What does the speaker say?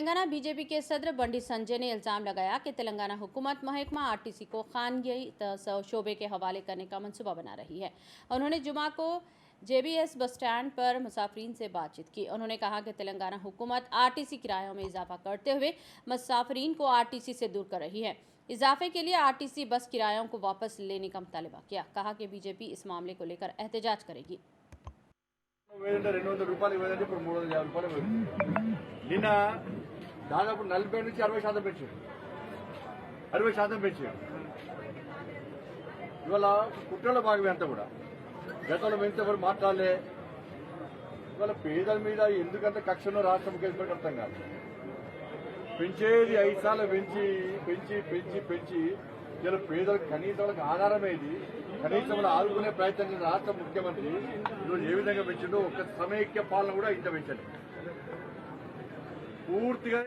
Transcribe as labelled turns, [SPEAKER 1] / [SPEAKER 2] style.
[SPEAKER 1] Telangana BJP के सदर बंडी संजय ने इल्जाम लगाया कि तेलंगाना हुकूमत महकमा आरटीसी को खानगी शोबे के हवाले करने का मंसूबा बना रही है। उन्होंने जुमा को जेबीएस बस स्टैंड पर मुसाफिरीन से बातचीत की। उन्होंने कहा कि तेलंगाना हुकूमत आरटीसी किरायों में इजाफा करते हुए मुसाफिरीन को आरटीसी से दूर कर रही है। इजाफे के लिए आरटीसी बस किरायों को वापस लेने का मुतालबा किया। कहा कि बीजेपी इस मामले को लेकर एहतजाज करेगी।
[SPEAKER 2] నిన్న దాదాపు 40 నుంచి 60% పెంచారు. 60% పెంచారు. ఇవాళ కుట్రలో భాగమే అంతా కూడా. గతంలో పెంచితే ఎవరు మాట్లాడలే. ఇవాళ పేదల మీద ఎందుకంత కక్షను రాష్ట్ర ముఖ్యమంత్రి అర్థం కాదు. పెంచేది 5 సార్లు పెంచి పెంచి పెంచి పెంచి ఇలా పేదలకు కనీసం వాళ్ళకి ఆధారమేది కనీసం వాళ్ళు ఆదుకునే ప్రయత్నం చేసిన రాష్ట్ర ముఖ్యమంత్రి ఈరోజు ఏ విధంగా పెంచిందో ఒక సమైక్య పాలన కూడా ఇంత పెంచండి పూర్తిగా